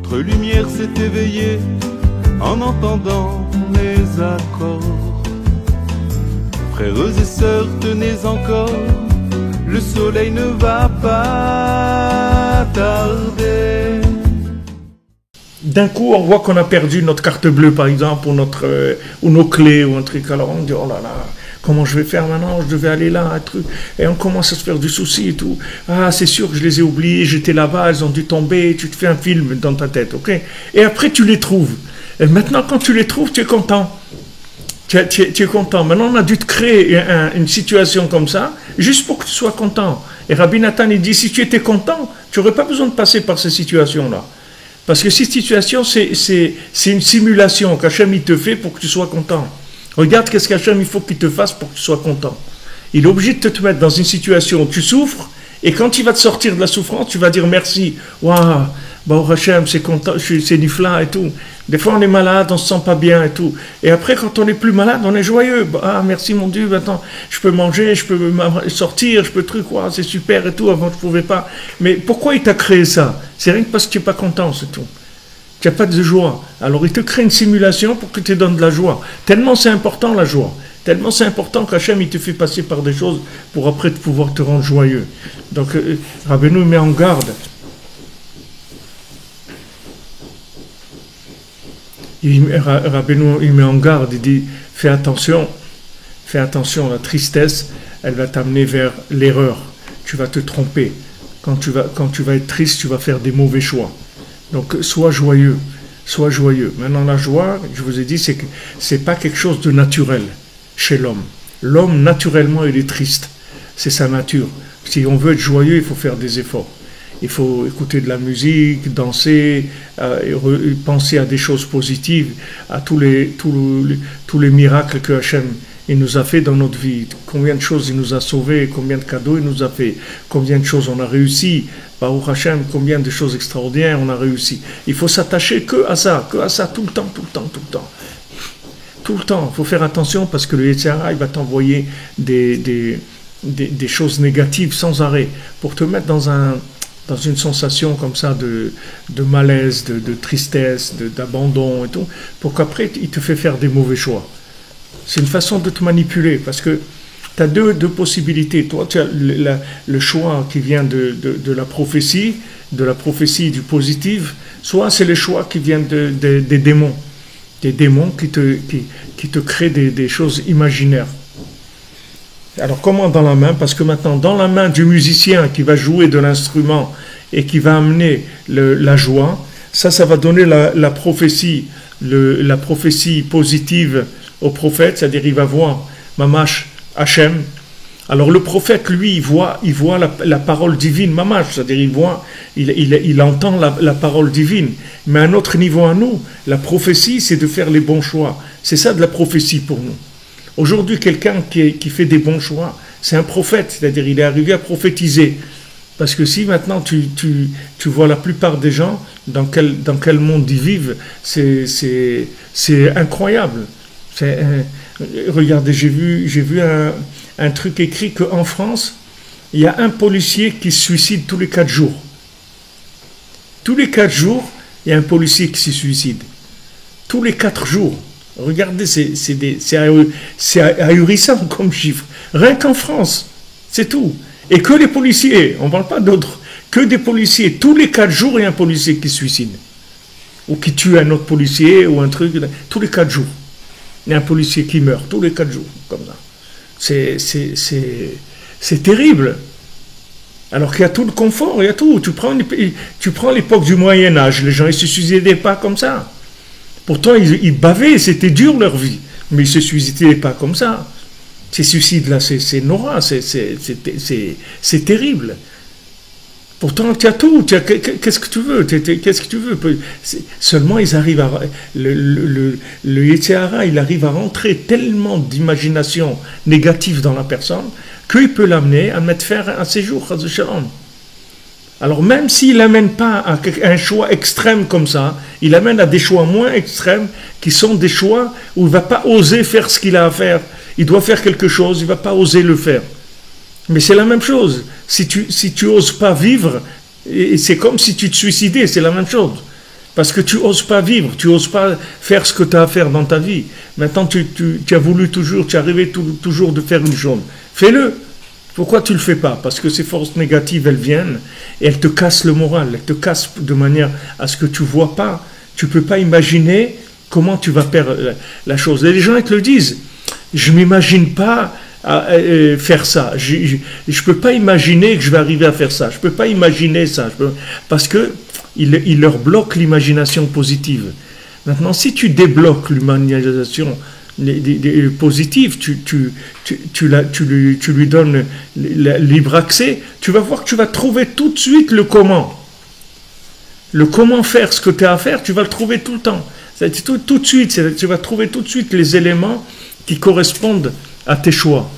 Votre lumière s'est éveillée en entendant les accords. Frères et sœurs, tenez encore, le soleil ne va pas tarder. D'un coup, on voit qu'on a perdu notre carte bleue, par exemple, ou nos clés, ou un truc. Alors on dit, oh là là, comment je vais faire maintenant? Je devais aller là, un truc. Et on commence à se faire du souci et tout. Ah, c'est sûr que je les ai oubliés, j'étais là-bas, elles ont dû tomber. Tu te fais un film dans ta tête, ok? Et après, tu les trouves. Et maintenant, quand tu les trouves, tu es content. Tu es content. Maintenant, on a dû te créer une situation comme ça, juste pour que tu sois content. Et Rabbi Nathan, il dit, si tu étais content, tu n'aurais pas besoin de passer par ces situations-là. Parce que cette situation, c'est une simulation qu'Hachem il te fait pour que tu sois content. Regarde qu'est-ce qu'Hachem il faut qu'il te fasse pour que tu sois content. Il est obligé de te mettre dans une situation où tu souffres, et quand il va te sortir de la souffrance, tu vas dire merci. Waouh, bah Hachem, c'est content, c'est nifla et tout. Des fois on est malade, on se sent pas bien et tout. Et après, quand on est plus malade, on est joyeux. Ah, merci mon Dieu, maintenant je peux manger, je peux sortir, je peux truc, wow, c'est super et tout. Avant je pouvais pas. Mais pourquoi il t'a créé ça? C'est rien que parce que tu n'es pas content, c'est tout. Tu n'as pas de joie. Alors il te crée une simulation pour que tu te donnes de la joie. Tellement c'est important la joie. Tellement c'est important qu'Hachem il te fait passer par des choses pour après pouvoir te rendre joyeux. Donc Rabbeinu met en garde. Rabbeinu il met en garde, il dit fais attention, la tristesse, elle va t'amener vers l'erreur. Tu vas te tromper. Quand tu vas être triste, tu vas faire des mauvais choix. Donc sois joyeux. Maintenant la joie, je vous ai dit, c'est pas quelque chose de naturel chez l'homme. L'homme naturellement il est triste. C'est sa nature. Si on veut être joyeux, il faut faire des efforts. Il faut écouter de la musique, danser, penser à des choses positives, à tous les miracles que Hachem il nous a fait dans notre vie. Combien de choses il nous a sauvés, combien de cadeaux il nous a fait, combien de choses on a réussi. Baruch Hachem, combien de choses extraordinaires on a réussi. Il faut s'attacher que à ça, tout le temps. Tout le temps. Il faut faire attention parce que le Yetzer Hara, il va t'envoyer des choses négatives sans arrêt pour te mettre dans une sensation comme ça de malaise, de tristesse, d'abandon et tout, pour qu'après il te fait faire des mauvais choix. C'est une façon de te manipuler parce que tu as deux possibilités. Toi, tu as le choix qui vient de la prophétie du positif, soit c'est le choix qui vient des démons. Des démons qui te créent des choses imaginaires. Alors comment dans la main? Parce que maintenant, dans la main du musicien qui va jouer de l'instrument et qui va amener la joie, ça va donner la prophétie positive au prophète, c'est-à-dire il va voir Mamash Hachem. Alors le prophète, lui, il voit la parole divine, Mamash, c'est-à-dire il entend la parole divine. Mais à un autre niveau à nous, la prophétie, c'est de faire les bons choix. C'est ça de la prophétie pour nous. Aujourd'hui, quelqu'un qui fait des bons choix, c'est un prophète, c'est-à-dire il est arrivé à prophétiser. Parce que si maintenant tu vois la plupart des gens, dans quel monde ils vivent, c'est incroyable. Regardez, j'ai vu un truc écrit qu'en France, il y a un policier qui se suicide tous les 4 jours. Tous les 4 jours, il y a un policier qui se suicide. Tous les 4 jours. Regardez, c'est ahurissant comme chiffre. Rien qu'en France, c'est tout. Et que les policiers, on ne parle pas d'autres, que des policiers. Tous les 4 jours, il y a un policier qui se suicide. Ou qui tue un autre policier, ou un truc. Tous les 4 jours. Il y a un policier qui meurt, tous les 4 jours, comme ça. C'est terrible. Alors qu'il y a tout le confort, il y a tout. Tu prends l'époque du Moyen-Âge, les gens ne se suicidaient pas comme ça. Pourtant, ils bavaient, c'était dur leur vie, mais ils ne se suicidaient pas comme ça. Ces suicides-là, c'est noir, c'est terrible. Pourtant, tu as tout, qu'est-ce que tu veux? Qu'est-ce que tu veux? Seulement, ils arrivent à... Le Yetzer Hara, il arrive à rentrer tellement d'imagination négative dans la personne qu'il peut l'amener à mettre faire un séjour, Chas v'Shalom. Alors même s'il n'amène pas à un choix extrême comme ça, il amène à des choix moins extrêmes qui sont des choix où il ne va pas oser faire ce qu'il a à faire. Il doit faire quelque chose, il ne va pas oser le faire. Mais c'est la même chose. Si tu n'oses pas vivre, et c'est comme si tu te suicidais, c'est la même chose. Parce que tu n'oses pas vivre, tu n'oses pas faire ce que tu as à faire dans ta vie. Maintenant, tu as voulu toujours, tu es arrivé toujours de faire une chose. Fais-le. Pourquoi tu ne le fais pas? Parce que ces forces négatives, elles viennent et elles te cassent le moral. Elles te cassent de manière à ce que tu ne vois pas. Tu ne peux pas imaginer comment tu vas faire la chose. Et les gens, ils te le disent. Je ne m'imagine pas faire ça. Je ne peux pas imaginer que je vais arriver à faire ça. Je ne peux pas imaginer ça. Parce que il leur bloque l'imagination positive. Maintenant, si tu débloques l'imagination positive, tu lui donnes le libre accès, tu vas voir que tu vas trouver tout de suite le comment. Le comment faire ce que tu as à faire, tu vas le trouver tout le temps. Tout de suite, tu vas trouver tout de suite les éléments qui correspondent à tes choix.